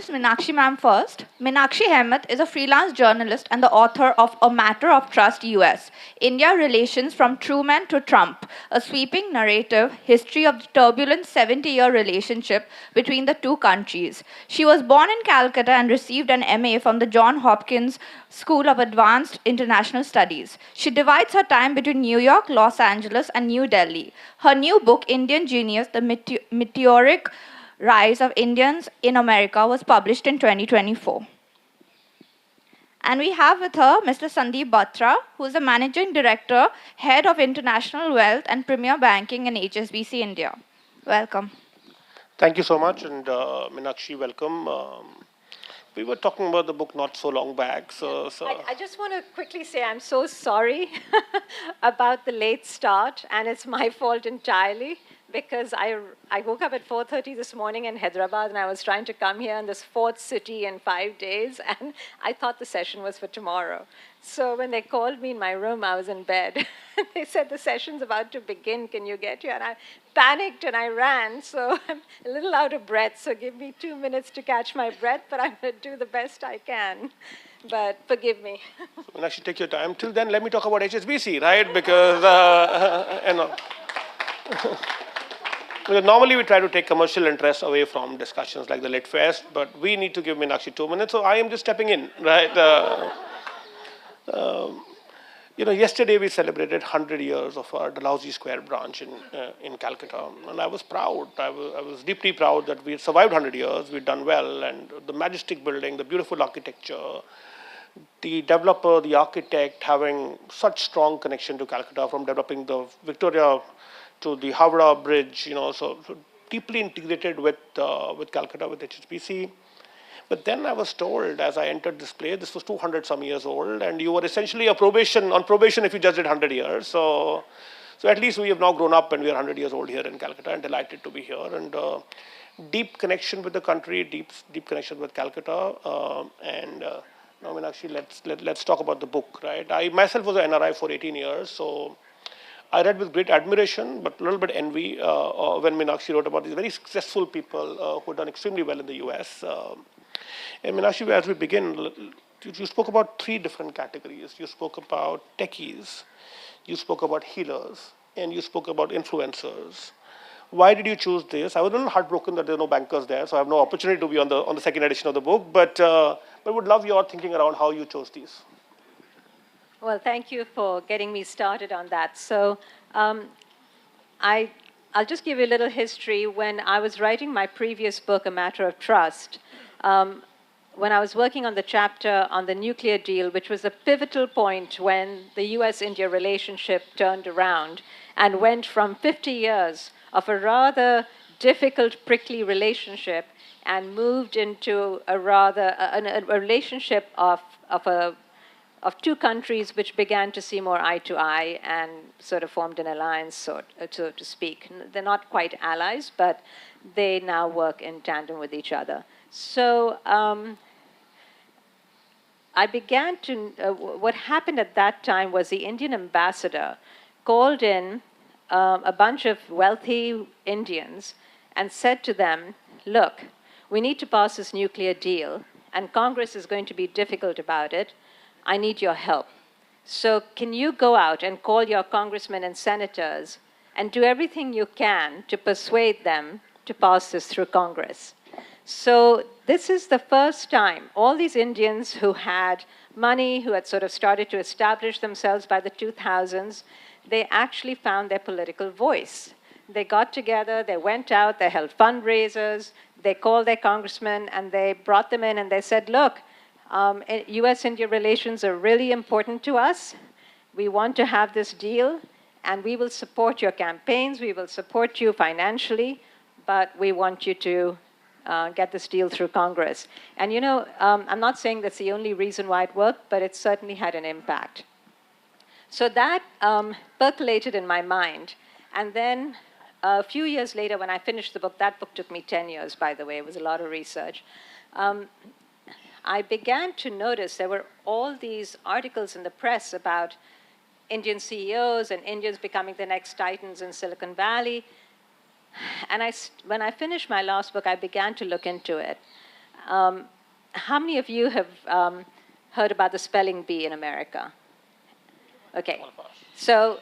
introduce Meenakshi ma'am first. Meenakshi Ahamed is a freelance journalist and the author of A Matter of Trust US, India Relations from Truman to Trump, a sweeping narrative history of the turbulent 70-year relationship between the two countries. She was born in Calcutta and received an MA from the Johns Hopkins School of Advanced International Studies. She divides her time between New York, Los Angeles, and New Delhi. Her new book, Indian Genius, The Meteoric Rise of Indians in America, was published in 2024. And we have with her Mr. Sandeep Batra, who is the Managing Director, Head of International Wealth and Premier Banking in HSBC India. Welcome. Thank you so much, and Meenakshi, welcome. We were talking about the book not so long back. I just want to quickly say I'm so sorry about the late start, and it's my fault entirely. Because I woke up at 4:30 this morning in Hyderabad, and I was trying to come here in this fourth city in 5 days, and I thought the session was for tomorrow. So when they called me in my room, I was in bed. They said, the session's about to begin, can you get here? And I panicked and I ran, so I'm a little out of breath, so give me 2 minutes to catch my breath, but I'm going to do the best I can. But forgive me. Well, actually, take your time. Till then, let me talk about HSBC, right? Because, you know. Because normally we try to take commercial interest away from discussions like the Lit Fest, but we need to give Meenakshi 2 minutes, so I am just stepping in, right? You know, yesterday we celebrated 100 years of our Dalhousie Square branch in Calcutta, and I was proud. I was deeply proud that we survived 100 years, we'd done well, and the majestic building, the beautiful architecture, the developer, the architect having such strong connection to Calcutta from developing the Victoria to the Howrah Bridge, you know, so deeply integrated with Calcutta, with HSBC. But then I was told as I entered this place, this was 200 some years old, and you were essentially on probation if you just did 100 years. So at least we have now grown up and we are 100 years old here in Calcutta, and delighted to be here. And deep connection with the country, deep connection with Calcutta. Now, Meenakshi, let's talk about the book, right? I myself was an NRI for 18 years, so I read with great admiration, but a little bit envy when Meenakshi wrote about these very successful people who have done extremely well in the US. And Meenakshi, as we begin, you spoke about 3 different categories. You spoke about techies, you spoke about healers, and you spoke about influencers. Why did you choose this? I was a little heartbroken that there are no bankers there, so I have no opportunity to be on the second edition of the book, but would love your thinking around how you chose these. Well, thank you for getting me started on that. So I'll just give you a little history. When I was writing my previous book, A Matter of Trust, when I was working on the chapter on the nuclear deal, which was a pivotal point when the US-India relationship turned around and went from 50 years of a rather difficult, prickly relationship and moved into a rather a relationship of 2 countries which began to see more eye to eye and sort of formed an alliance, so to speak. They're not quite allies, but they now work in tandem with each other. So I began to, what happened at that time was the Indian ambassador called in a bunch of wealthy Indians and said to them, look, we need to pass this nuclear deal, and Congress is going to be difficult about it. I need your help. So can you go out and call your congressmen and senators and do everything you can to persuade them to pass this through Congress? So this is the first time all these Indians who had money, who had sort of started to establish themselves by the 2000s, they actually found their political voice. They got together, they went out, they held fundraisers, they called their congressmen and they brought them in and they said, look, US-India relations are really important to us. We want to have this deal, and we will support your campaigns, we will support you financially, but we want you to get this deal through Congress. And you know, I'm not saying that's the only reason why it worked, but it certainly had an impact. So that percolated in my mind. And then a few years later, when I finished the book, that book took me 10 years, by the way, it was a lot of research. I began to notice there were all these articles in the press about Indian CEOs and Indians becoming the next titans in Silicon Valley. And when I finished my last book, I began to look into it. How many of you have heard about the spelling bee in America? Okay. So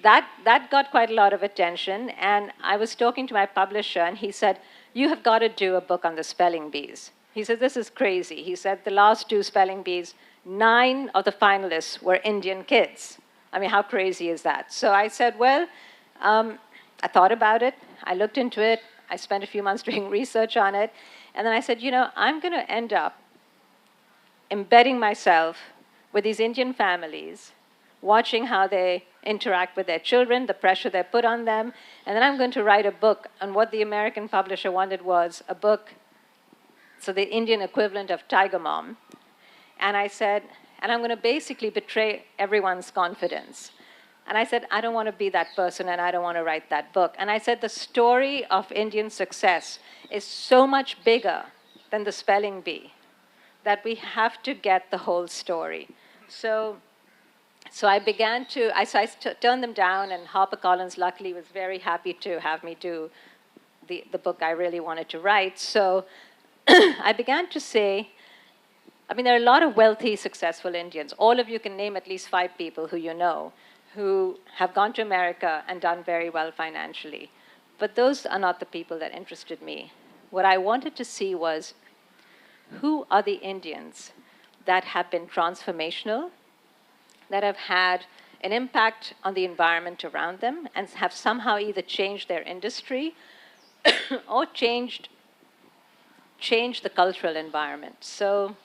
that got quite a lot of attention. And I was talking to my publisher, and he said, "You have got to do a book on the spelling bees." He said, "This is crazy." He said, "The last 2 spelling bees, 9 of the finalists were Indian kids." I mean, how crazy is that? So I said, well, I thought about it. I looked into it. I spent a few months doing research on it. And then I said, I'm going to end up embedding myself with these Indian families, watching how they interact with their children, the pressure they put on them. And then I'm going to write a book. And what the American publisher wanted was a book, so the Indian equivalent of Tiger Mom. And I said, and I'm going to basically betray everyone's confidence. And I said, I don't want to be that person, and I don't want to write that book. And I said, the story of Indian success is so much bigger than the spelling bee that we have to get the whole story. So I began to, turned them down, and HarperCollins luckily was very happy to have me do the book I really wanted to write. So I began to say, there are a lot of wealthy, successful Indians. All of you can name at least 5 people who you know who have gone to America and done very well financially. But those are not the people that interested me. What I wanted to see was, who are the Indians that have been transformational, that have had an impact on the environment around them, and have somehow either changed their industry or changed the cultural environment. So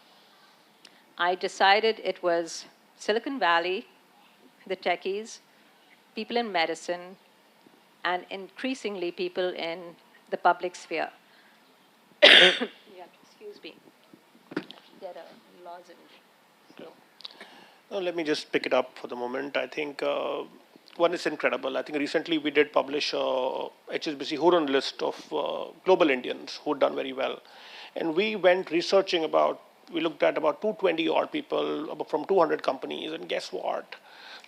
I decided it was Silicon Valley, the techies, people in medicine, and increasingly people in the public sphere. Yeah, excuse me. Get a lozenge. Let me just pick it up for the moment. I think one is incredible. I think recently we did publish HSBC Hurun list of global Indians who had done very well. And we went researching we looked at about 220 odd people from 200 companies. And guess what?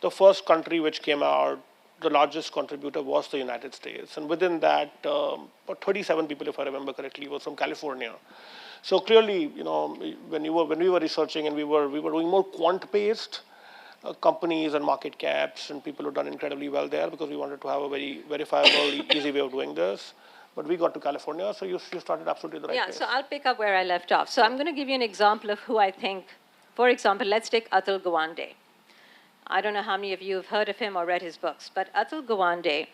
The first country which came out, the largest contributor, was the United States. And within that, about 37 people, if I remember correctly, was from California. So clearly, when we were researching, and we were doing more quant-based companies and market caps, and people who've done incredibly well there, because we wanted to have a very verifiable, easy way of doing this. But we got to California, so you started absolutely the right place. So I'll pick up where I left off. So I'm going to give you an example of who I think. For example, let's take Atul Gawande. I don't know how many of you have heard of him or read his books, but Atul Gawande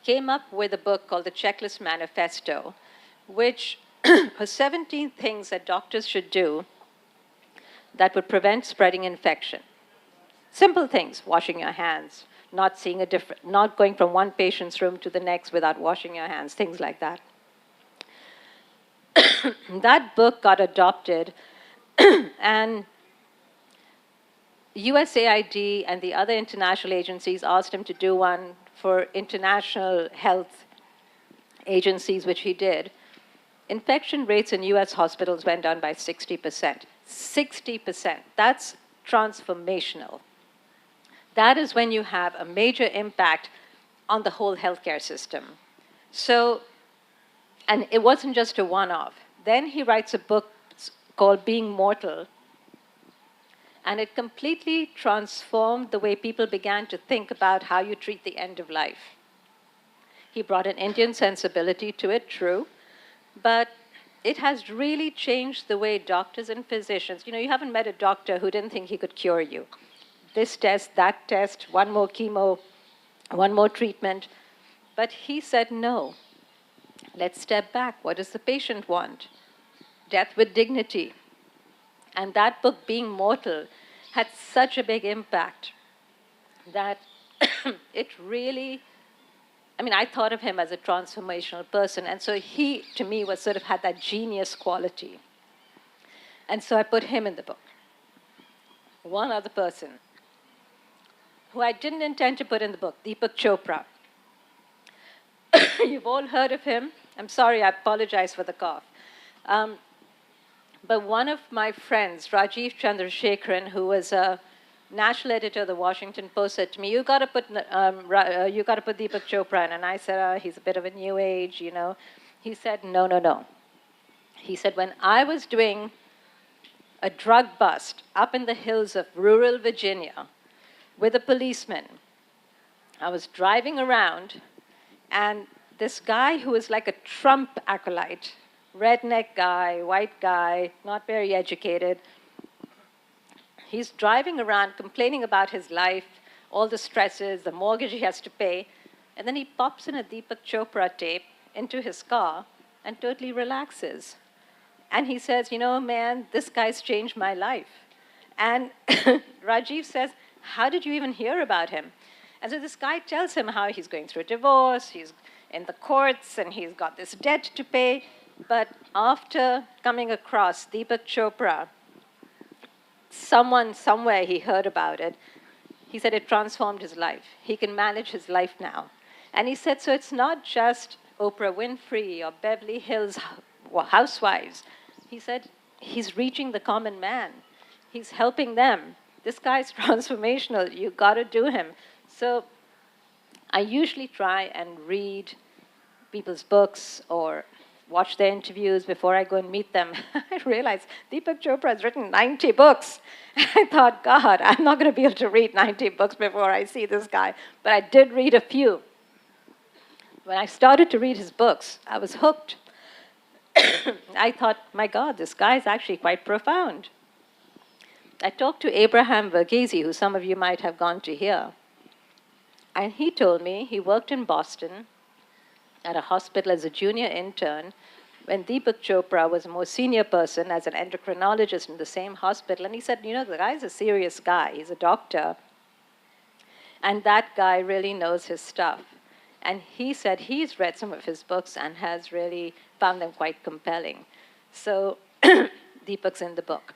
came up with a book called The Checklist Manifesto, which was 17 things that doctors should do that would prevent spreading infection. Simple things: washing your hands, not going from one patient's room to the next without washing your hands, things like that. That book got adopted, and USAID and the other international agencies asked him to do one for international health agencies, which he did. Infection rates in US hospitals went down by 60%. 60%. That's transformational. That is when you have a major impact on the whole healthcare system. So, and it wasn't just a one-off. Then he writes a book called Being Mortal, and it completely transformed the way people began to think about how you treat the end of life. He brought an Indian sensibility to it, true, but it has really changed the way doctors and physicians, you haven't met a doctor who didn't think he could cure you. This test, that test, one more chemo, one more treatment. But he said, no, let's step back. What does the patient want? Death with dignity. And that book, Being Mortal, had such a big impact that it really, I thought of him as a transformational person. And so he, to me, was sort of had that genius quality. And so I put him in the book. One other person who I didn't intend to put in the book, Deepak Chopra. You've all heard of him. I'm sorry, I apologize for the cough. But one of my friends, Rajiv Chandrasekharan, who was a national editor of the Washington Post, said to me, you got to put Deepak Chopra in. And I said, he's a bit of a new age, He said, no. He said, when I was doing a drug bust up in the hills of rural Virginia with a policeman, I was driving around, and this guy who was like a Trump acolyte, redneck guy, white guy, not very educated, he's driving around complaining about his life, all the stresses, the mortgage he has to pay, and then he pops in a Deepak Chopra tape into his car and totally relaxes. And he says, you know, man, this guy's changed my life. And Rajiv says, how did you even hear about him? And so this guy tells him how he's going through a divorce, he's in the courts, and he's got this debt to pay. But after coming across Deepak Chopra, someone somewhere he heard about it, he said it transformed his life. He can manage his life now. And he said, so it's not just Oprah Winfrey or Beverly Hills housewives. He said, he's reaching the common man. He's helping them. This guy's transformational. You got to do him. So I usually try and read people's books or watch their interviews before I go and meet them. I realized Deepak Chopra has written 90 books. I thought, God, I'm not going to be able to read 90 books before I see this guy. But I did read a few. When I started to read his books, I was hooked. I thought, my God, this guy is actually quite profound. I talked to Abraham Verghese, who some of you might have gone to hear. And he told me he worked in Boston at a hospital as a junior intern when Deepak Chopra was a more senior person as an endocrinologist in the same hospital. And he said, you know, the guy's a serious guy. He's a doctor. And that guy really knows his stuff. And he said he's read some of his books and has really found them quite compelling. So Deepak's in the book.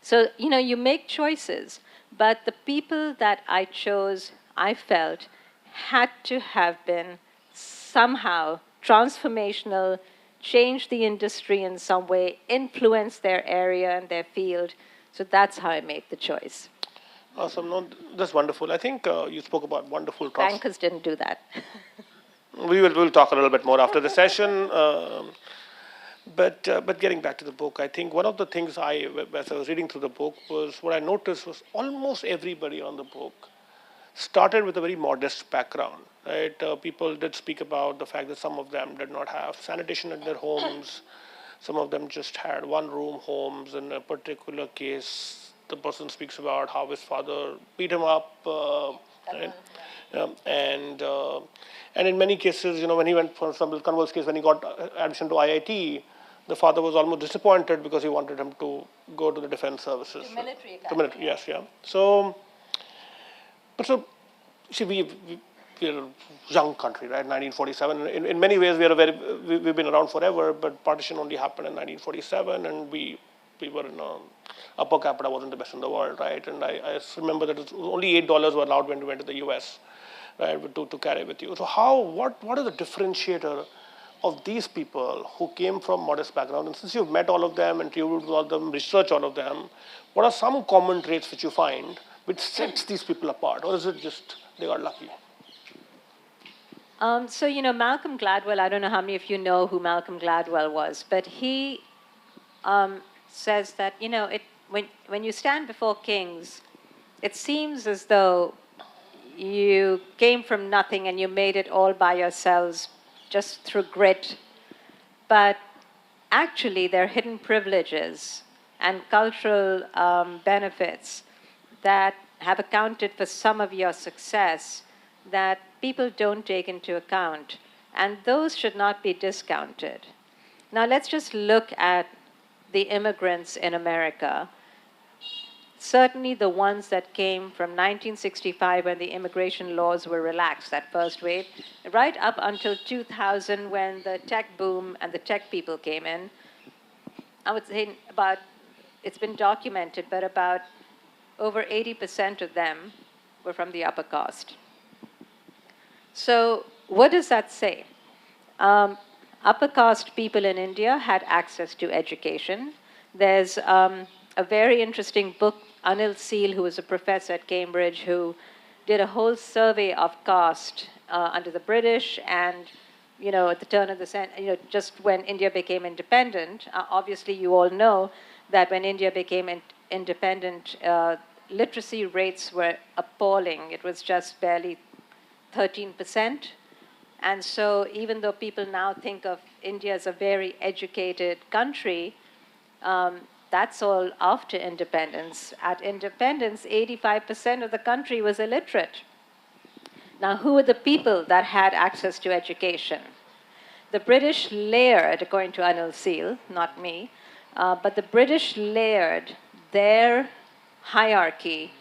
So, you know, you make choices, but the people that I chose, I felt, had to have been somehow transformational, change the industry in some way, influence their area and their field. So that's how I make the choice. Awesome. No, that's wonderful. I think you spoke about wonderful Bankers didn't do that. We'll talk a little bit more after the session. But getting back to the book, I think one of the things as I was reading through the book, was what I noticed was almost everybody on the book started with a very modest background. Right? People did speak about the fact that some of them did not have sanitation in their homes. Some of them just had one-room homes. In a particular case, the person speaks about how his father beat him up. Right? And in many cases, you know, when he went, for example, Kanwal's case, when he got admission to IIT, the father was almost disappointed because he wanted him to go to the defense services. The military academy. The military, yes, yeah. So, see, we're a young country, right? 1947. In many ways, we've been around forever, but partition only happened in 1947, and we were in upper capita wasn't the best in the world, right? And I remember that it was only $8 were allowed when we went to the US, right, to carry with you. So what is the differentiator of these people who came from modest background? And since you've met all of them, interviewed all of them, researched all of them, what are some common traits which you find which sets these people apart? Or is it just they got lucky? So, you know, Malcolm Gladwell, I don't know how many of you know who Malcolm Gladwell was, but he says that, you know, when you stand before kings, it seems as though you came from nothing and you made it all by yourselves just through grit. But actually, there are hidden privileges and cultural benefits that have accounted for some of your success that people don't take into account. And those should not be discounted. Now, let's just look at the immigrants in America. Certainly the ones that came from 1965 when the immigration laws were relaxed, that first wave, right up until 2000 when the tech boom and the tech people came in. I would say it's been documented, but about over 80% of them were from the upper caste. So what does that say? Upper caste people in India had access to education. There's a very interesting book, Anil Seal, who was a professor at Cambridge, who did a whole survey of caste under the British and at the turn of the century, just when India became independent. Obviously, you all know that when India became independent, literacy rates were appalling. It was just barely 13%. And so, even though people now think of India as a very educated country, that's all after independence. At independence, 85% of the country was illiterate. Now, who were the people that had access to education? The British layered, according to Anil Seal, not me, but the British layered their hierarchy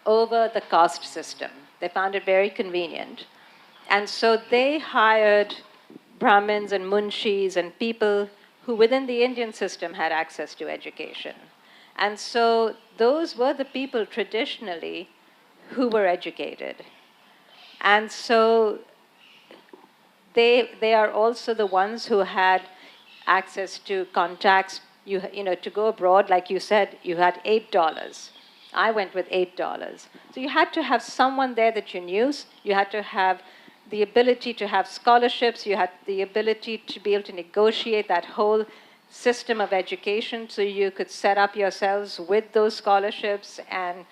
over the caste system. They found it very convenient. And so they hired Brahmins and Munshis and people who within the Indian system had access to education. And so those were the people traditionally who were educated. And so they are also the ones who had access to contacts. To go abroad, like you said, you had $8. I went with $8. So you had to have someone there that you knew. You had to have the ability to have scholarships. You had the ability to be able to negotiate that whole system of education so you could set up yourselves with those scholarships, and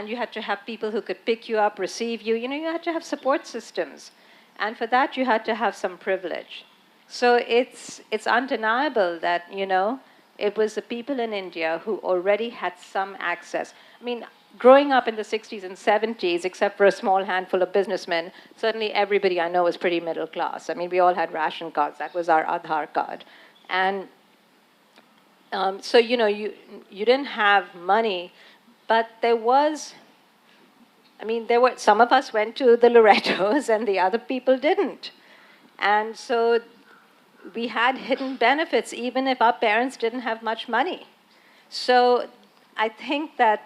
you had to have people who could pick you up, receive you. You had to have support systems. And for that, you had to have some privilege. So it's undeniable that, it was the people in India who already had some access. I mean, growing up in the 60s and 70s, except for a small handful of businessmen, certainly everybody I know was pretty middle class. I mean, we all had ration cards. That was our Aadhaar card. And so, you didn't have money, but there was, some of us went to the Lorettos and the other people didn't. And so we had hidden benefits, even if our parents didn't have much money. So I think that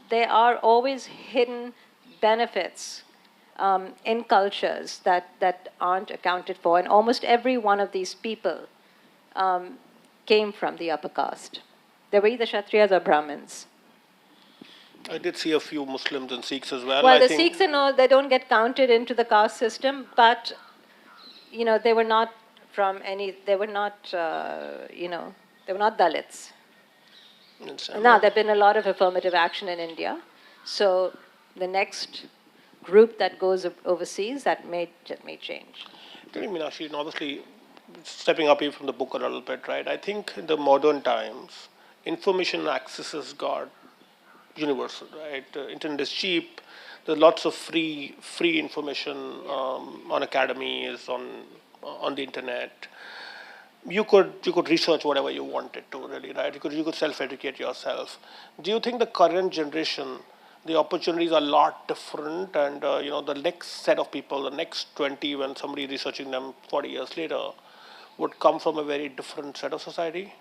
there are always hidden benefits in cultures that aren't accounted for. And almost every one of these people came from the upper caste. They were either Kshatriyas or Brahmins. I did see a few Muslims and Sikhs as well. Well, the Sikhs and all, they don't get counted into the caste system, but, they were not from any, they were not Dalits. Now, there have been a lot of affirmative action in India. So the next group that goes overseas, that may change. Tell me, Meenakshi, obviously, stepping up even from the book a little bit, right? I think in the modern times, information access has got universal, right? Internet is cheap. There's lots of free information on academies, on the internet. You could research whatever you wanted to, really, right? You could self-educate yourself. Do you think the current generation, the opportunities are a lot different, and the next set of people, the next 20, when somebody researching them 40 years later, would come from a very different set of society?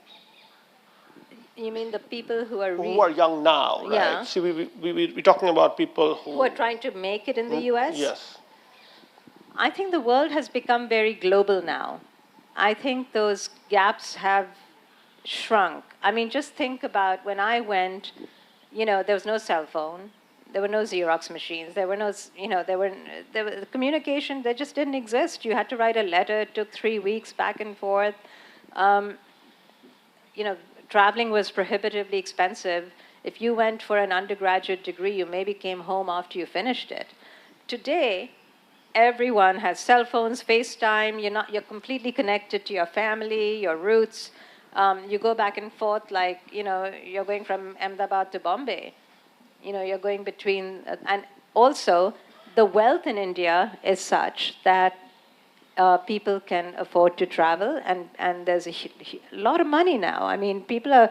You mean the people who are who are young now, right? Yeah. See, we're talking about people who are trying to make it in the US? Yes. I think the world has become very global now. I think those gaps have shrunk. I mean, just think about when I went, there was no cell phone, there were no Xerox machines, there were no, the communication, there just didn't exist. You had to write a letter, it took 3 weeks back and forth. Traveling was prohibitively expensive. If you went for an undergraduate degree, you maybe came home after you finished it. Today, everyone has cell phones, FaceTime. You're completely connected to your family, your roots. You go back and forth like, you're going from Ahmedabad to Bombay. You're going between, and also the wealth in India is such that people can afford to travel, and there's a lot of money now. I mean, middle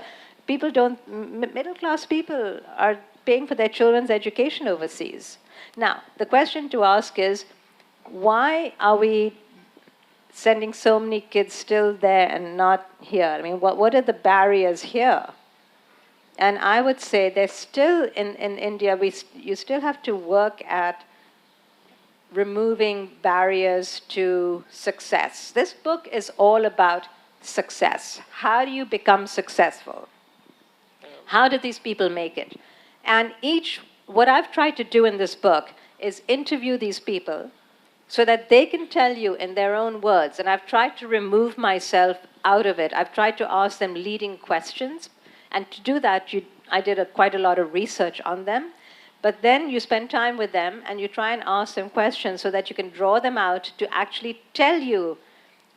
class people are paying for their children's education overseas. Now, the question to ask is, why are we sending so many kids still there and not here? I mean, what are the barriers here? And I would say there's still, in India, you still have to work at removing barriers to success. This book is all about success. How do you become successful? How did these people make it? And what I've tried to do in this book is interview these people so that they can tell you in their own words. And I've tried to remove myself out of it. I've tried to ask them leading questions. And to do that, I did quite a lot of research on them. But then you spend time with them and you try and ask them questions so that you can draw them out to actually tell you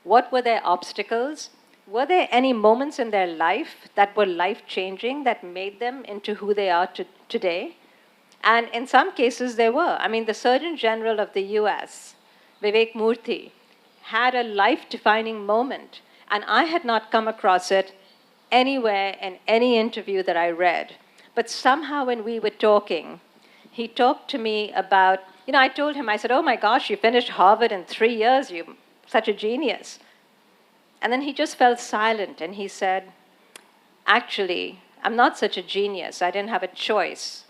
what were their obstacles. Were there any moments in their life that were life-changing, that made them into who they are today? And in some cases, there were. I mean, the Surgeon General of the US, Vivek Murthy, had a life-defining moment, and I had not come across it anywhere in any interview that I read. But somehow when we were talking, he talked to me about, I told him, I said, oh my gosh, you finished Harvard in 3 years, you're such a genius. And then he just fell silent and he said, actually, I'm not such a genius. I didn't have a choice.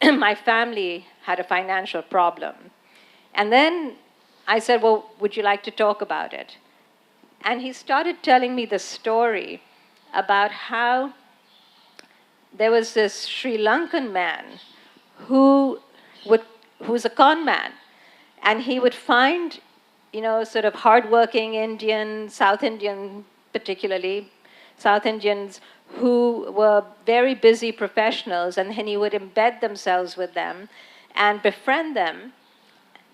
My family had a financial problem. And then I said, well, would you like to talk about it? And he started telling me the story about how there was this Sri Lankan man who's a con man. And he would find, sort of hardworking Indian, South Indian particularly, South Indians who were very busy professionals, and then he would embed themselves with them and befriend them,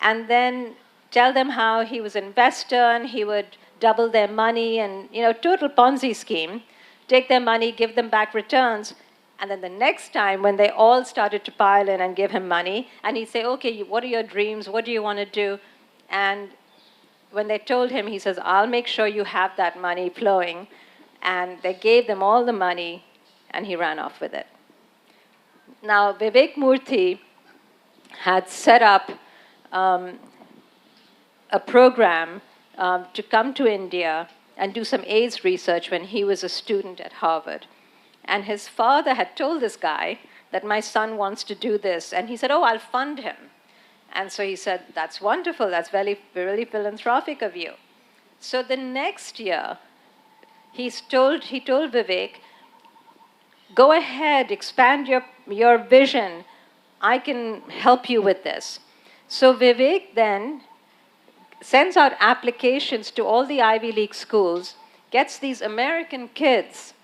and then tell them how he was an investor and he would double their money and, total Ponzi scheme, take their money, give them back returns. And then the next time when they all started to pile in and give him money, and he'd say, okay, what are your dreams? What do you want to do? And when they told him, he says, I'll make sure you have that money flowing. And they gave them all the money, and he ran off with it. Now, Vivek Murthy had set up a program to come to India and do some AIDS research when he was a student at Harvard. And his father had told this guy that my son wants to do this. And he said, oh, I'll fund him. And so he said, that's wonderful. That's really, really philanthropic of you. So the next year, he told Vivek, go ahead, expand your vision. I can help you with this. So Vivek then sends out applications to all the Ivy League schools, gets these American kids.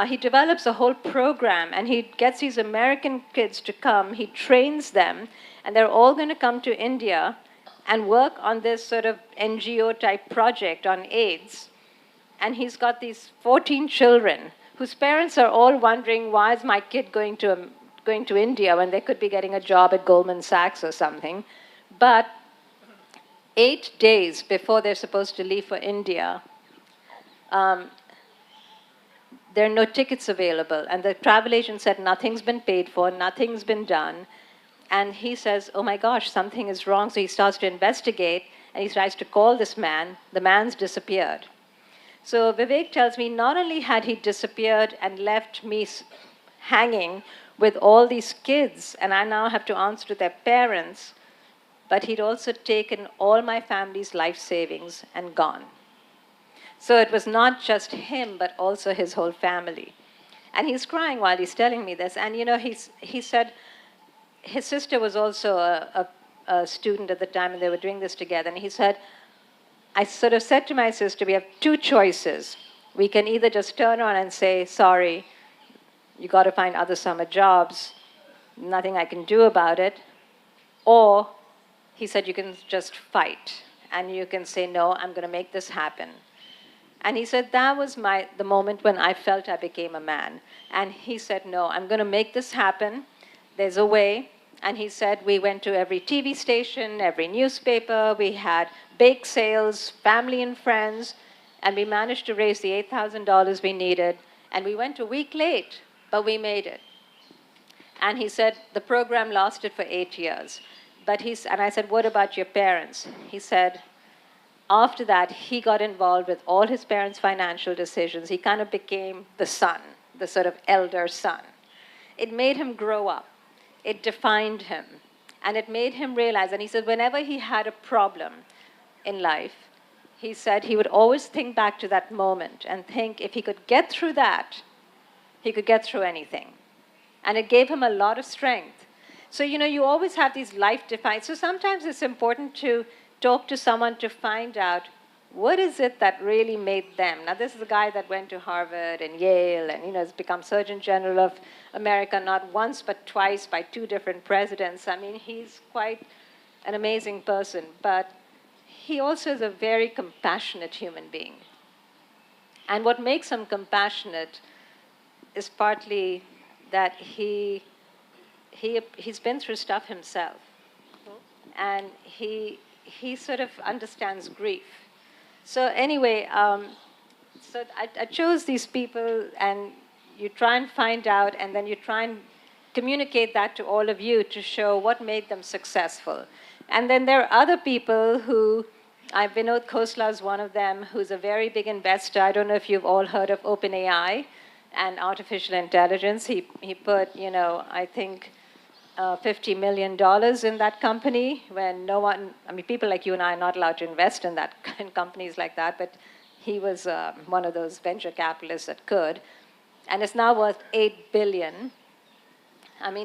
He develops a whole program, and he gets these American kids to come. He trains them, and they're all going to come to India and work on this sort of NGO-type project on AIDS. And he's got these 14 children whose parents are all wondering, why is my kid going to India when they could be getting a job at Goldman Sachs or something? But 8 days before they're supposed to leave for India, there are no tickets available. And the travel agent said, nothing's been paid for, nothing's been done. And he says, oh my gosh, something is wrong. So he starts to investigate, and he tries to call this man. The man's disappeared. So Vivek tells me not only had he disappeared and left me hanging with all these kids, and I now have to answer to their parents, but he'd also taken all my family's life savings and gone. So it was not just him, but also his whole family. And he's crying while he's telling me this. And, he said his sister was also a student at the time, and they were doing this together. And he said, I sort of said to my sister, we have two choices. We can either just turn around and say, sorry, you got to find other summer jobs. Nothing I can do about it. Or, he said, you can just fight. And you can say, no, I'm going to make this happen. And he said, that was the moment when I felt I became a man. And he said, no, I'm going to make this happen. There's a way. And he said, we went to every TV station, every newspaper. We had bake sales, family and friends. And we managed to raise the $8,000 we needed. And we went a week late, but we made it. And he said, the program lasted for 8 years. And I said, what about your parents? He said, after that, he got involved with all his parents' financial decisions. He kind of became the son, the sort of elder son. It made him grow up. It defined him. And it made him realize, and he said whenever he had a problem in life, he said he would always think back to that moment and think if he could get through that, he could get through anything. And it gave him a lot of strength. So, you always have these life-defining. So sometimes it's important to talk to someone to find out what is it that really made them. Now, this is a guy that went to Harvard and Yale and, has become Surgeon General of America not once but twice by 2 different presidents. I mean, he's quite an amazing person, but he also is a very compassionate human being. And what makes him compassionate is partly that he's been through stuff himself. And he sort of understands grief. So anyway, so I chose these people, and you try and find out, and then you try and communicate that to all of you to show what made them successful. And then there are other people who, Vinod Khosla is one of them, who's a very big investor. I don't know if you've all heard of OpenAI and artificial intelligence. He put, I think, $50 million in that company when no one, people like you and I are not allowed to invest in companies like that, but he was one of those venture capitalists that could. And it's now worth $8 billion.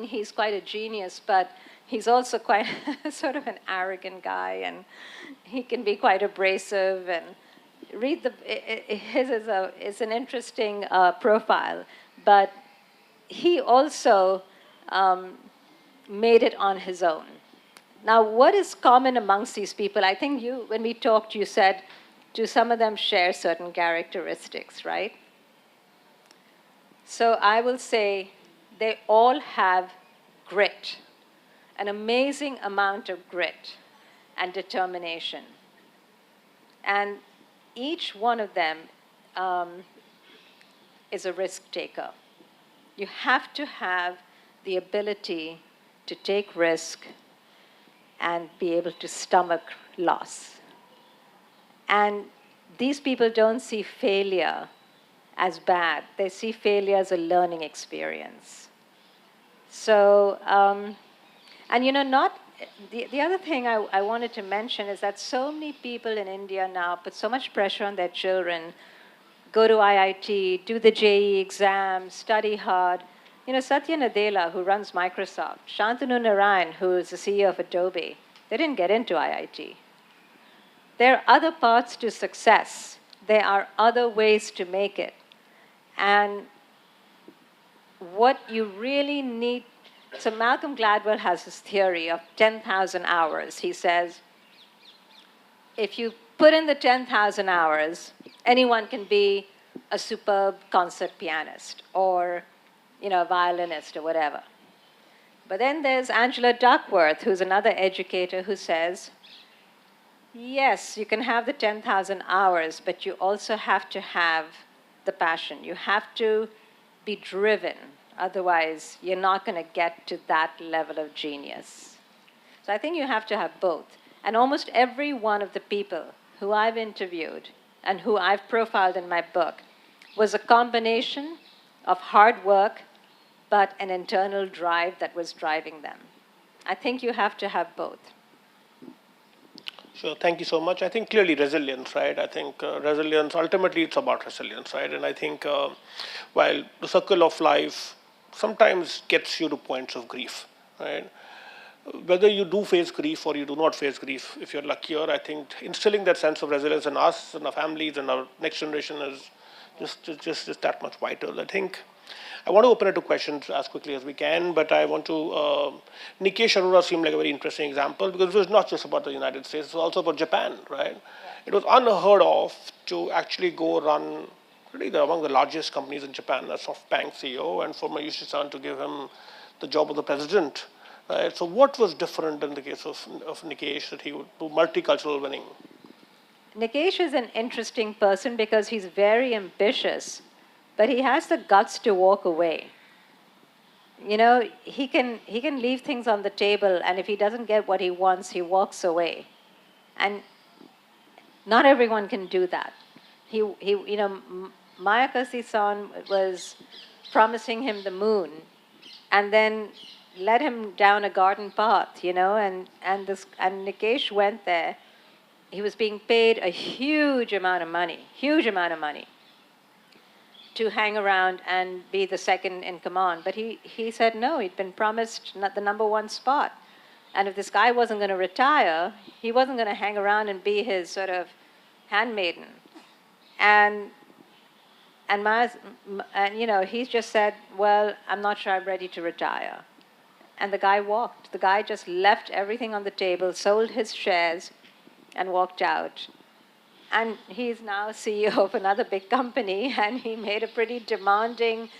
He's quite a genius, but he's also quite sort of an arrogant guy, and he can be quite abrasive. And his is an interesting profile, but he also made it on his own. Now, what is common amongst these people? I think when we talked, you said, do some of them share certain characteristics, right? So I will say they all have grit, an amazing amount of grit and determination. And each one of them is a risk taker. You have to have the ability to take risk and be able to stomach loss. And these people don't see failure as bad. They see failure as a learning experience. So, the other thing I wanted to mention is that so many people in India now put so much pressure on their children, go to IIT, do the JEE exam, study hard. Satya Nadella, who runs Microsoft, Shantanu Narayan, who is the CEO of Adobe, they didn't get into IIT. There are other paths to success. There are other ways to make it. And what you really need, so Malcolm Gladwell has this theory of 10,000 hours. He says, if you put in the 10,000 hours, anyone can be a superb concert pianist or a violinist or whatever. But then there's Angela Duckworth, who's another educator, who says, yes, you can have the 10,000 hours, but you also have to have the passion. You have to be driven. Otherwise, you're not going to get to that level of genius. So I think you have to have both. And almost every one of the people who I've interviewed and who I've profiled in my book was a combination of hard work, but an internal drive that was driving them. I think you have to have both. Sure, thank you so much. I think clearly resilience, right? I think resilience, ultimately it's about resilience, right? And I think while the circle of life sometimes gets you to points of grief, right? Whether you do face grief or you do not face grief, if you're luckier, I think instilling that sense of resilience in us and our families and our next generation is just that much vital. I think I want to open it to questions as quickly as we can, but I want to, Nikesh Arora seemed like a very interesting example because it was not just about the United States, it was also about Japan, right? Yeah. It was unheard of to actually go run really among the largest companies in Japan, a SoftBank CEO, and for Mayushi-san to give him the job of the president. Right? So what was different in the case of Nikesh that he would do multicultural winning? Nikesh is an interesting person because he's very ambitious, but he has the guts to walk away. He can leave things on the table, and if he doesn't get what he wants, he walks away. And not everyone can do that. Mayakasi-san was promising him the moon, and then led him down a garden path, and Nikesh went there. He was being paid a huge amount of money, to hang around and be the second in command. But he said no, he'd been promised the number one spot. And if this guy wasn't going to retire, he wasn't going to hang around and be his sort of handmaiden. And he just said, well, I'm not sure I'm ready to retire. And the guy walked. The guy just left everything on the table, sold his shares, and walked out. And he's now CEO of another big company, and he made a pretty demanding,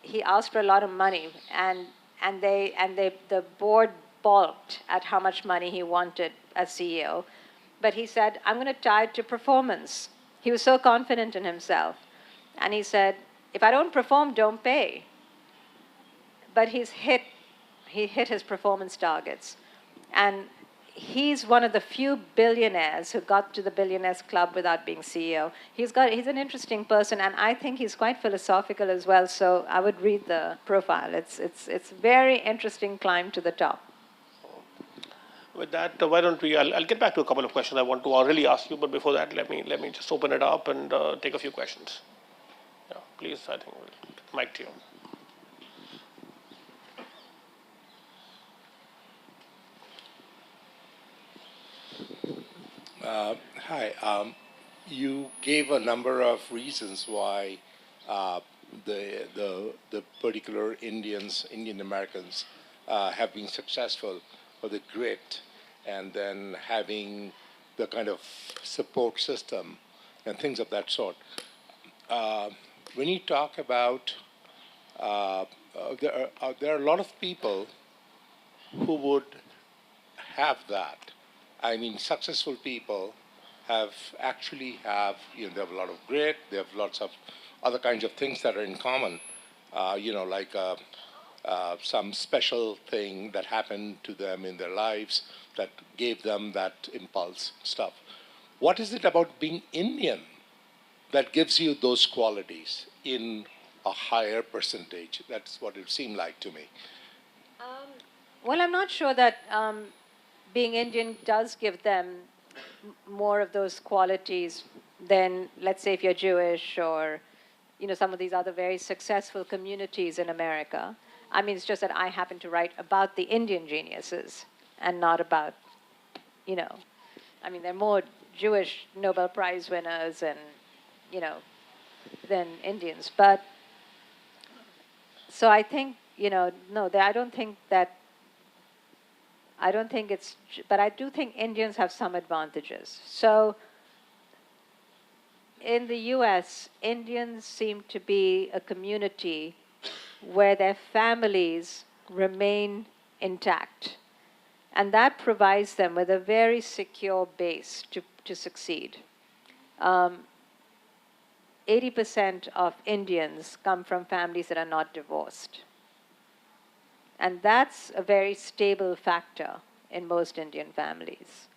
he asked for a lot of money, and the board balked at how much money he wanted as CEO. But he said, I'm going to tie it to performance. He was so confident in himself. And he said, if I don't perform, don't pay. But he hit his performance targets. And he's one of the few billionaires who got to the billionaires club without being CEO. He's an interesting person, and I think he's quite philosophical as well. So I would read the profile. It's very interesting climb to the top. With that, why don't we? I'll get back to a couple of questions I want to already ask you, but before that, let me just open it up and take a few questions. Yeah, please. I think we'll get the mic to you. Hi. You gave a number of reasons why the particular Indian Americans have been successful, or the grit, and then having the kind of support system and things of that sort. When you talk about there are a lot of people who would have that. I mean, successful people they have a lot of grit. They have lots of other kinds of things that are in common. Like some special thing that happened to them in their lives that gave them that impulse stuff. What is it about being Indian that gives you those qualities in a higher percentage? That's what it seemed like to me. Well, I'm not sure that being Indian does give them more of those qualities than, let's say, if you're Jewish or, some of these other very successful communities in America. I mean, it's just that I happen to write about the Indian geniuses and not about, there are more Jewish Nobel Prize winners and, than Indians. But, so I think, but I do think Indians have some advantages. So in the US, Indians seem to be a community where their families remain intact. And that provides them with a very secure base to succeed. 80% of Indians come from families that are not divorced. And that's a very stable factor in most Indian families.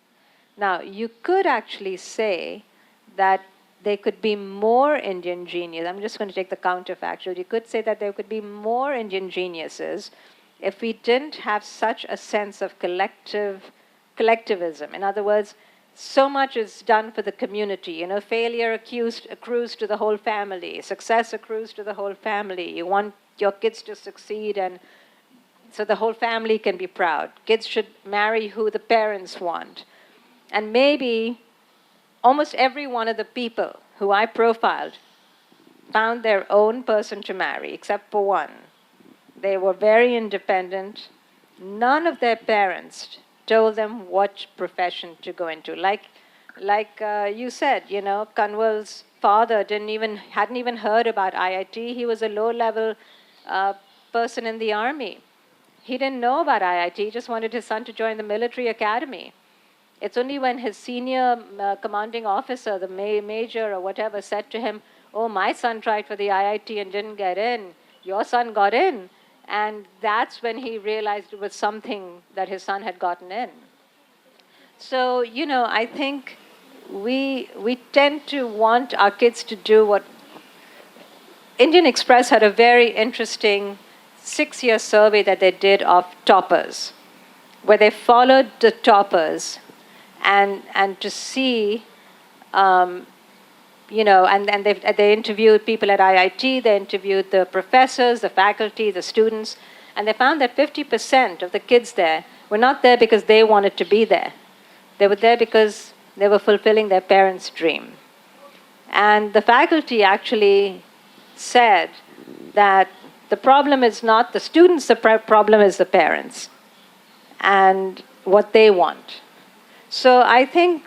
Now, you could actually say that there could be more Indian geniuses. I'm just going to take the counterfactual. You could say that there could be more Indian geniuses if we didn't have such a sense of collectivism. In other words, so much is done for the community. Failure accrues to the whole family. Success accrues to the whole family. You want your kids to succeed, and so the whole family can be proud. Kids should marry who the parents want. And maybe almost every one of the people who I profiled found their own person to marry, except for one. They were very independent. None of their parents told them what profession to go into. Like you said, Kanwal's father hadn't even heard about IIT. He was a low-level person in the army. He didn't know about IIT. He just wanted his son to join the military academy. It's only when his senior commanding officer, the major or whatever, said to him, "Oh, my son tried for the IIT and didn't get in. Your son got in." And that's when he realized it was something that his son had gotten in. So, I think we tend to want our kids to do what... Indian Express had a very interesting 6-year survey that they did of toppers, where they followed the toppers and to see and they interviewed people at IIT, they interviewed the professors, the faculty, the students, and they found that 50% of the kids there were not there because they wanted to be there. They were there because they were fulfilling their parents' dream. And the faculty actually said that the problem is not the students, the problem is the parents and what they want. So I think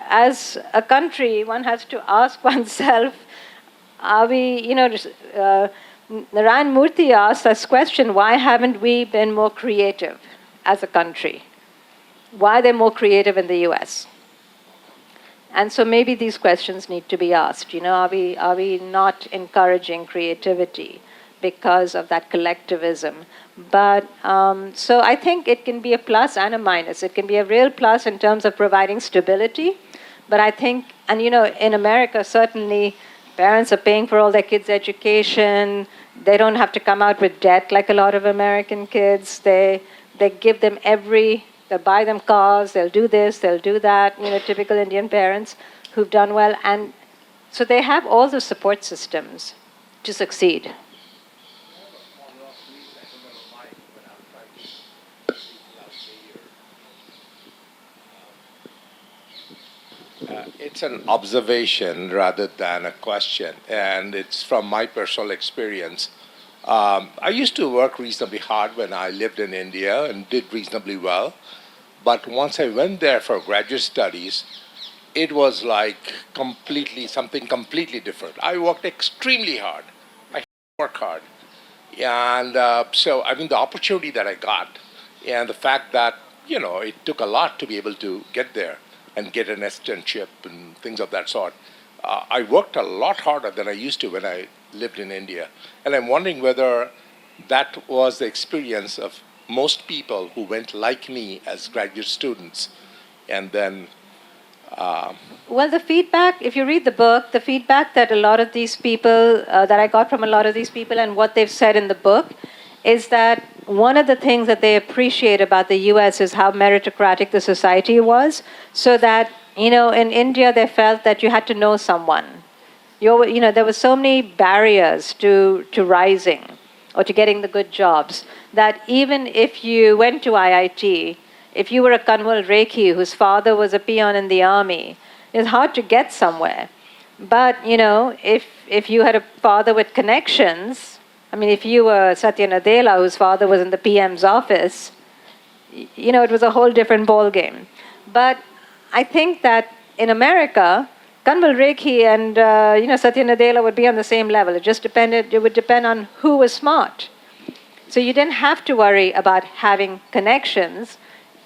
as a country, one has to ask oneself, are we, Narayan Murthy asked this question, why haven't we been more creative as a country? Why are they more creative in the US? And so maybe these questions need to be asked. Are we not encouraging creativity because of that collectivism? But so I think it can be a plus and a minus. It can be a real plus in terms of providing stability. But I think, and in America, certainly parents are paying for all their kids' education. They don't have to come out with debt like a lot of American kids. They give them they'll buy them cars, they'll do this, they'll do that, typical Indian parents who've done well. And so they have all the support systems to succeed. It's an observation rather than a question, and it's from my personal experience. I used to work reasonably hard when I lived in India and did reasonably well. But once I went there for graduate studies, it was like something completely different. I worked extremely hard. I work hard. And so, the opportunity that I got and the fact that, it took a lot to be able to get there and get an externship and things of that sort. I worked a lot harder than I used to when I lived in India. And I'm wondering whether that was the experience of most people who went like me as graduate students. And then... Well, the feedback, if you read the book, the feedback that a lot of these people, that I got from a lot of these people and what they've said in the book, is that one of the things that they appreciate about the US is how meritocratic the society was, so that, in India they felt that you had to know someone. There were so many barriers to rising or to getting the good jobs that even if you went to IIT, if you were a Kanwal Rekhi whose father was a peon in the army, it's hard to get somewhere. But, if you had a father with connections, if you were Satya Nadella, whose father was in the PM's office, it was a whole different ballgame. But I think that in America, Kanwal Rekhi and Satya Nadella would be on the same level. It would depend on who was smart. So you didn't have to worry about having connections.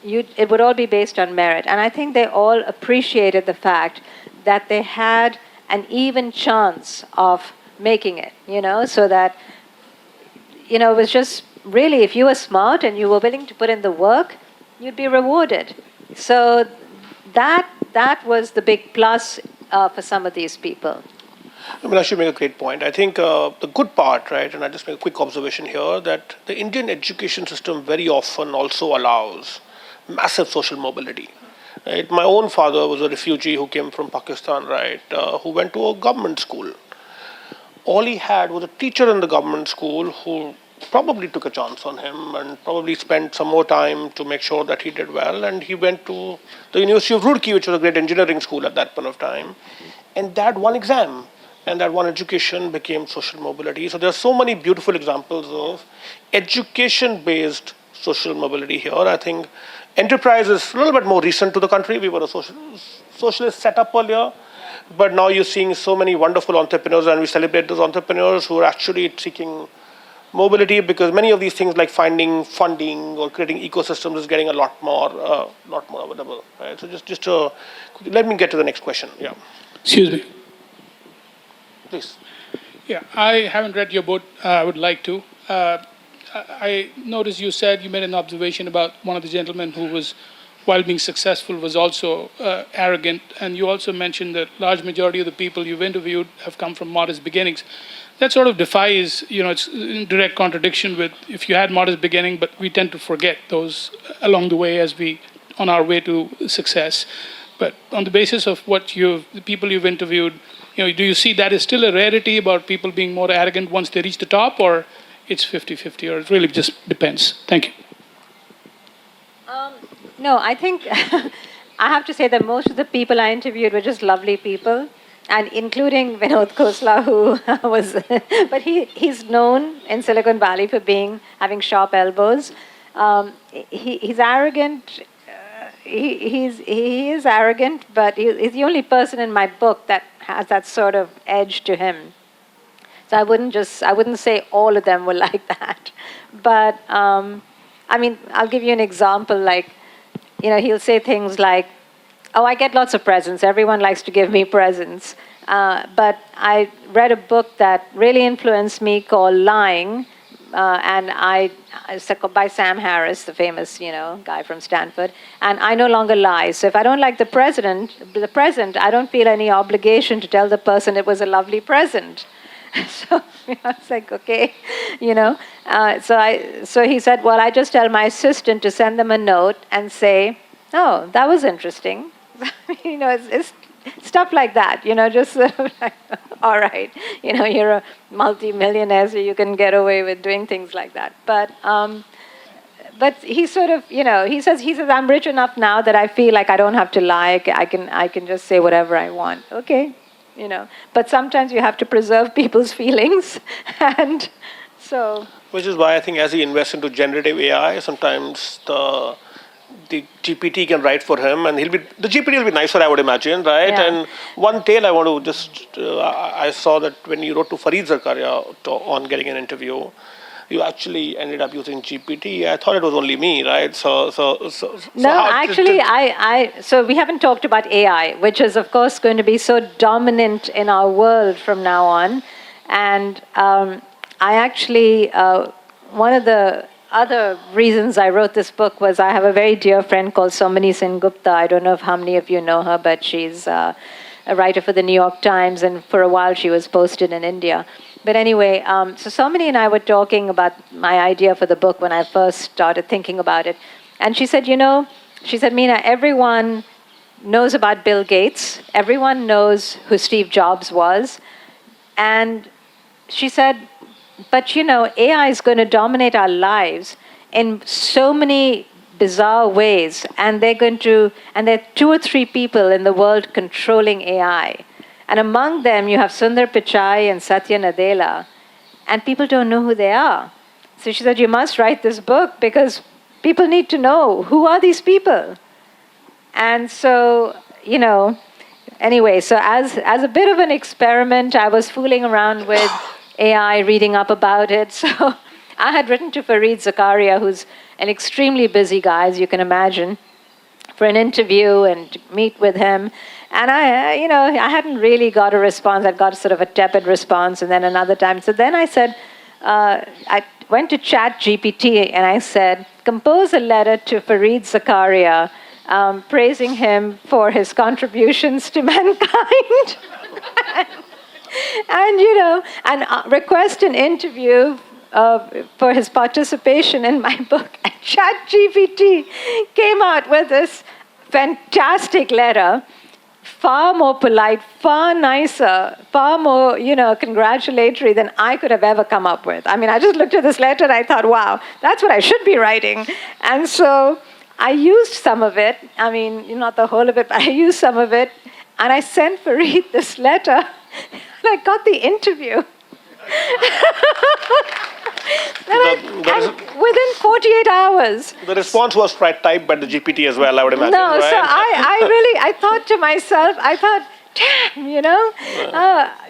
It would all be based on merit. And I think they all appreciated the fact that they had an even chance of making it, so that it was just really, if you were smart and you were willing to put in the work, you'd be rewarded. So that was the big plus for some of these people. I should make a great point. I think the good part, right, and I just make a quick observation here, that the Indian education system very often also allows massive social mobility. Right? My own father was a refugee who came from Pakistan, right, who went to a government school. All he had was a teacher in the government school who probably took a chance on him and probably spent some more time to make sure that he did well. And he went to the University of Roorkee, which was a great engineering school at that point of time. And that one exam and that one education became social mobility. So there are so many beautiful examples of education-based social mobility here. I think enterprise is a little bit more recent to the country. We were a socialist setup earlier. But now you're seeing so many wonderful entrepreneurs, and we celebrate those entrepreneurs who are actually seeking mobility, because many of these things like finding funding or creating ecosystems is getting a lot more available. Right? So just let me get to the next question. Yeah. Excuse me. Please. Yeah, I haven't read your book. I would like to. I noticed you made an observation about one of the gentlemen who was, while being successful, was also arrogant. And you also mentioned that large majority of the people you've interviewed have come from modest beginnings. That sort of defies, it's in direct contradiction with if you had modest beginning, but we tend to forget those along the way on our way to success. But on the basis of the people you've interviewed, Do you see that is still a rarity about people being more arrogant once they reach the top, or it's 50-50, or it really just depends? Thank you. No, I think I have to say that most of the people I interviewed were just lovely people, and including Vinod Khosla, who was, but he's known in Silicon Valley for having sharp elbows. He's arrogant. He is arrogant, but he's the only person in my book that has that sort of edge to him. So I wouldn't say all of them were like that. But I mean, I'll give you an example. Like, he'll say things like, "Oh, I get lots of presents. Everyone likes to give me presents." But I read a book that really influenced me called Lying, and it's by Sam Harris, the famous, guy from Stanford. And I no longer lie. So if I don't like the present, I don't feel any obligation to tell the person it was a lovely present. So it's like, okay, So he said, well, I just tell my assistant to send them a note and say, "Oh, that was interesting." It's stuff like that. Just sort of like, all right, you're a multi-millionaire, so you can get away with doing things like that. But he sort of, he says, "I'm rich enough now that I feel like I don't have to lie. I can just say whatever I want." Okay. But sometimes you have to preserve people's feelings, and so. Which is why I think as he invests into generative AI, sometimes the GPT can write for him, and the GPT will be nicer, I would imagine, right? Yeah. And one tale I want to just, I saw that when you wrote to Fareed Zakaria on getting an interview, you actually ended up using GPT. I thought it was only me, right? So no, actually, so we haven't talked about AI, which is, of course, going to be so dominant in our world from now on. And I actually, one of the other reasons I wrote this book was I have a very dear friend called Somani Sen Gupta. I don't know how many of you know her, but she's a writer for the New York Times, and for a while she was posted in India. But anyway, so Somani and I were talking about my idea for the book when I first started thinking about it. And she said, Meena, everyone knows about Bill Gates. Everyone knows who Steve Jobs was. And she said, but AI is going to dominate our lives in so many bizarre ways. And there are 2 or 3 people in the world controlling AI. And among them, you have Sundar Pichai and Satya Nadella, and people don't know who they are. So she said, you must write this book because people need to know, who are these people? And so, anyway, so as a bit of an experiment, I was fooling around with AI, reading up about it. So I had written to Fareed Zakaria, who's an extremely busy guy, as you can imagine, for an interview and to meet with him. And I hadn't really got a response. I'd got sort of a tepid response, and then another time. So then I said, I went to ChatGPT and I said, compose a letter to Fareed Zakaria, praising him for his contributions to mankind. and request an interview for his participation in my book. And ChatGPT came out with this fantastic letter, far more polite, far nicer, far more, congratulatory than I could have ever come up with. I mean, I just looked at this letter and I thought, wow, that's what I should be writing. And so I used some of it. I mean, not the whole of it, but I used some of it. And I sent Fareed this letter, and I got the interview. And within 48 hours. The response was typed by the GPT as well, I would imagine. No, right? so I thought to myself, damn,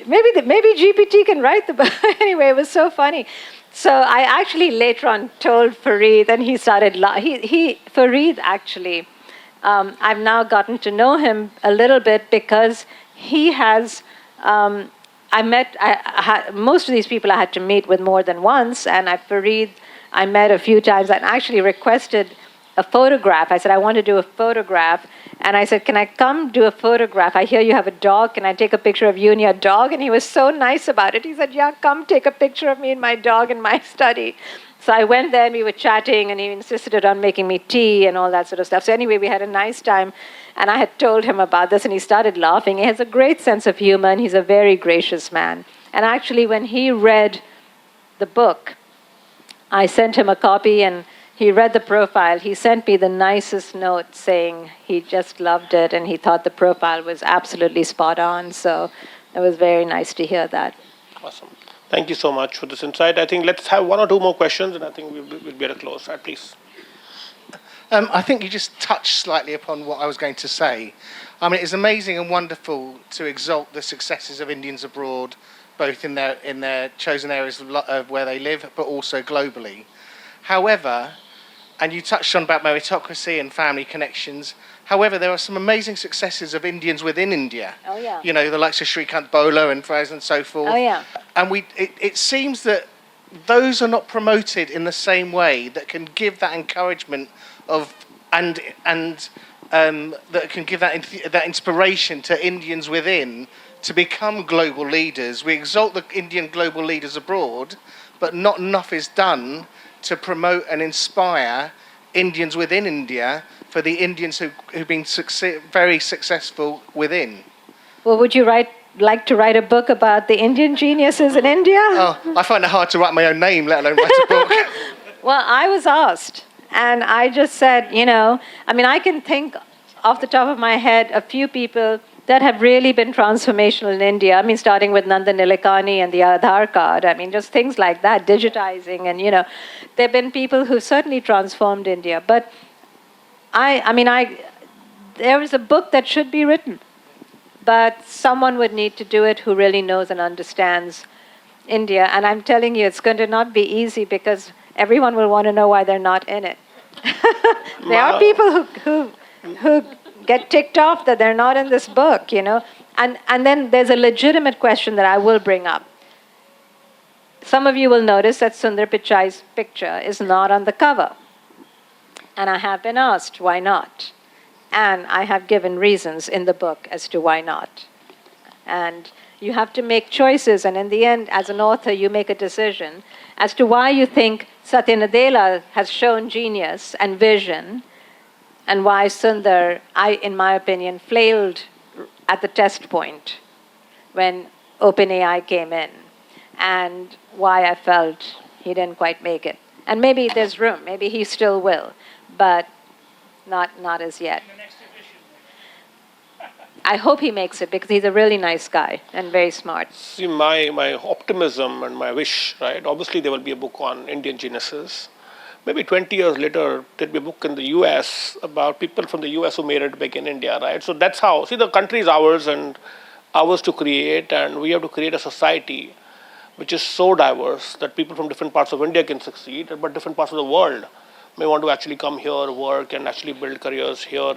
maybe GPT can write the book. Anyway, it was so funny. So I actually later on told Fareed, and he started, Fareed actually, I've now gotten to know him a little bit because he has, most of these people I had to meet with more than once, and Fareed I met a few times and actually requested a photograph. I said, I want to do a photograph. And I said, can I come do a photograph? I hear you have a dog. Can I take a picture of you and your dog? And he was so nice about it. He said, yeah, come take a picture of me and my dog in my study. So I went there and we were chatting and he insisted on making me tea and all that sort of stuff. So anyway, we had a nice time and I had told him about this and he started laughing. He has a great sense of humor and he's a very gracious man. And actually, when he read the book, I sent him a copy and he read the profile. He sent me the nicest note saying he just loved it and he thought the profile was absolutely spot on. So it was very nice to hear that. Awesome. Thank you so much for this insight. I think let's have one or two more questions, and I think we'll be able to close. Right, please. I think you just touched slightly upon what I was going to say. I mean, it's amazing and wonderful to exalt the successes of Indians abroad, both in their chosen areas of where they live, but also globally. However, and you touched on about meritocracy and family connections. However, there are some amazing successes of Indians within India. Oh, yeah. You know, the likes of Shrikant Bola and Fraz and so forth. Oh, yeah. And it seems that those are not promoted in the same way that can give that encouragement of and that can give that inspiration to Indians within to become global leaders. We exalt the Indian global leaders abroad, but not enough is done to promote and inspire Indians within India for the Indians who've been very successful within. Well, would you like to write a book about the Indian geniuses in India? Oh, I find it hard to write my own name, let alone write a book. Well, I was asked, and I just said, I can think off the top of my head a few people that have really been transformational in India. I mean, starting with Nandan Nilekani and the Aadhaar card. I mean, just things like that, digitizing, and there have been people who've certainly transformed India. But there is a book that should be written, but someone would need to do it who really knows and understands India. And I'm telling you, it's going to not be easy because everyone will want to know why they're not in it. There are people who get ticked off that they're not in this book, And then there's a legitimate question that I will bring up. Some of you will notice that Sundar Pichai's picture is not on the cover. And I have been asked, why not? And I have given reasons in the book as to why not. And you have to make choices, and in the end, as an author, you make a decision as to why you think Satya Nadella has shown genius and vision, and why Sundar, in my opinion, flailed at the test point when OpenAI came in, and why I felt he didn't quite make it. And maybe there's room, maybe he still will, but not as yet. I hope he makes it because he's a really nice guy and very smart. See, my optimism and my wish, right? Obviously, there will be a book on Indian geniuses. Maybe 20 years later, there'll be a book in the US about people from the US who made it big in India, right? So that's how, the country is ours and ours to create, and we have to create a society which is so diverse that people from different parts of India can succeed, but different parts of the world may want to actually come here, work, and actually build careers here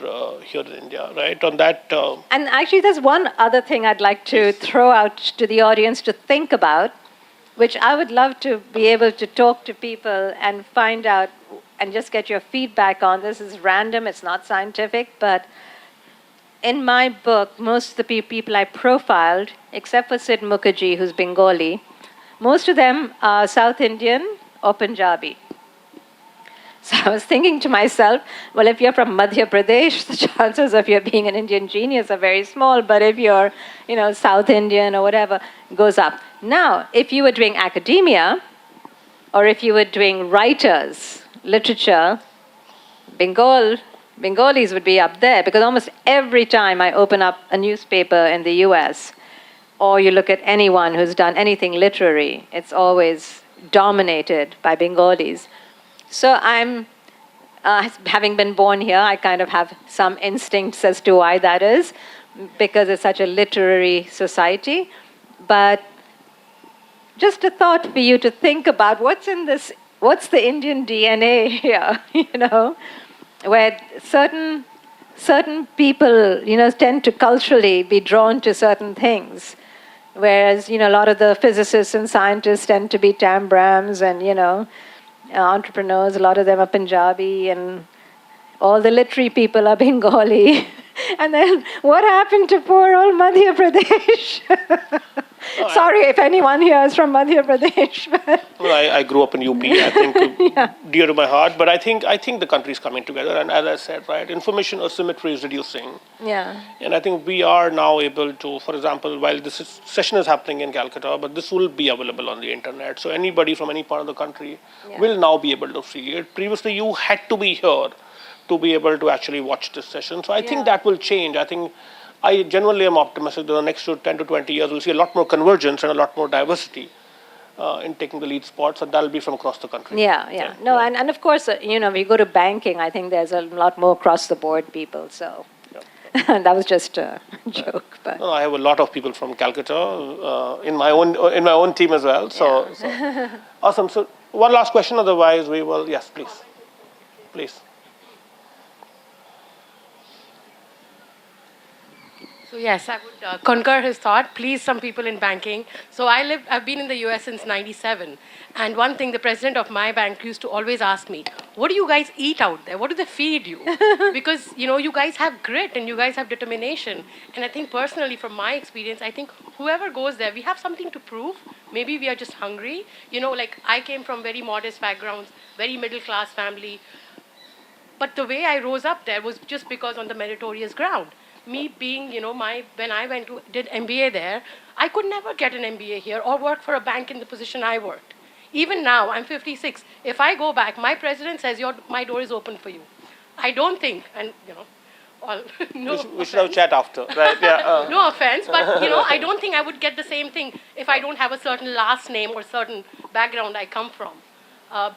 in India, right? On that. And actually, there's one other thing I'd like to throw out to the audience to think about, which I would love to be able to talk to people and find out and just get your feedback on. This is random, it's not scientific, but in my book, most of the people I profiled, except for Sid Mukherjee, who's Bengali, most of them are South Indian or Punjabi. So I was thinking to myself, well, if you're from Madhya Pradesh, the chances of you being an Indian genius are very small, but if you're, South Indian or whatever, goes up. Now, if you were doing academia, or if you were doing writers, literature, Bengalis would be up there, because almost every time I open up a newspaper in the US, or you look at anyone who's done anything literary, it's always dominated by Bengalis. So I'm, having been born here, I kind of have some instincts as to why that is, because it's such a literary society. But just a thought for you to think about what's the Indian DNA here, where certain people, tend to culturally be drawn to certain things. Whereas, a lot of the physicists and scientists tend to be Tambrams and, entrepreneurs, a lot of them are Punjabi, and all the literary people are Bengali. And then what happened to poor old Madhya Pradesh? Sorry if anyone here is from Madhya Pradesh. But Well, I grew up in UP. I think dear to my heart. But I think the country is coming together. And as I said, right, information asymmetry is reducing. yeah. And I think we are now able to, for example, while session is happening in Calcutta, but this will be available on the internet. So anybody from any part of the country will now be able to see it. Previously, you had to be here to be able to actually watch this session. So I think that will change. I genuinely am optimistic that the next 10 to 20 years we'll see a lot more convergence and a lot more diversity in taking the lead spots, and that'll be from across the country. Yeah. No, and of course, we go to banking, I think there's a lot more across-the-board people, so that was just a joke. But No, I have a lot of people from Calcutta in my own team as well. So awesome. So one last question, otherwise we will. Yes, please. So yes, I would concur his thought. Please, some people in banking. So I've been in the US since '97, and one thing the president of my bank used to always ask me, "What do you guys eat out there? What do they feed you?" Because you guys have grit and you guys have determination. And I think personally, from my experience, I think whoever goes there, we have something to prove. Maybe we are just hungry. Like I came from very modest backgrounds, very middle class family. But the way I rose up there was just because on the meritorious ground. Me being, when I did MBA there, I could never get an MBA here or work for a bank in the position I worked. Even now, I'm 56. If I go back, my president says, my door is open for you. I don't think, and, We should have a chat after, right? Yeah. no offense, but, I don't think I would get the same thing if I don't have a certain last name or certain background I come from.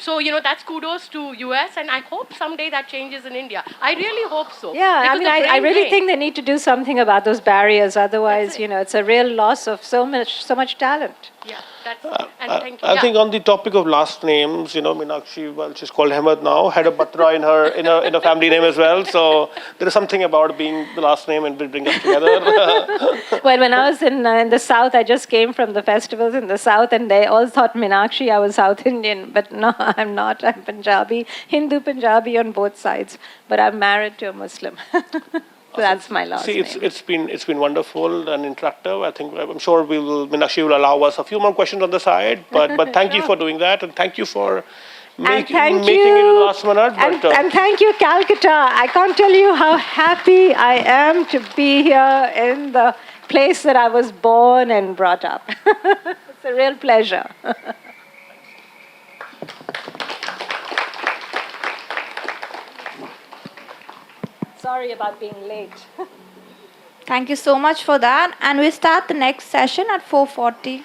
So, that's kudos to US, and I hope someday that changes in India. I really hope so. yeah, Because the I brain really drain- think they need to do something about those barriers. Otherwise, it's a real loss of so much talent. Yeah, that's and thank you. I think on the topic of last names, Meenakshi, well, she's called Ahmed now, had a Batra in her family name as well. So there is something about being the last name and bring us together. Well, when I was in the South, I just came from the festivals in the South, and they all thought Meenakshi, I was South Indian. But no, I'm not. I'm Punjabi, Hindu Punjabi on both sides. But I'm married to a Muslim. So that's my last See, name. it's been wonderful and interactive. I'm sure Meenakshi will allow us a few more questions on the side. But thank you for doing that, and thank you for making it last minute. And thank you, Calcutta. I can't tell you how happy I am to be here in the place that I was born and brought up. It's a real pleasure. Sorry about being late. Thank you so much for that. And we start the next session at 4:40.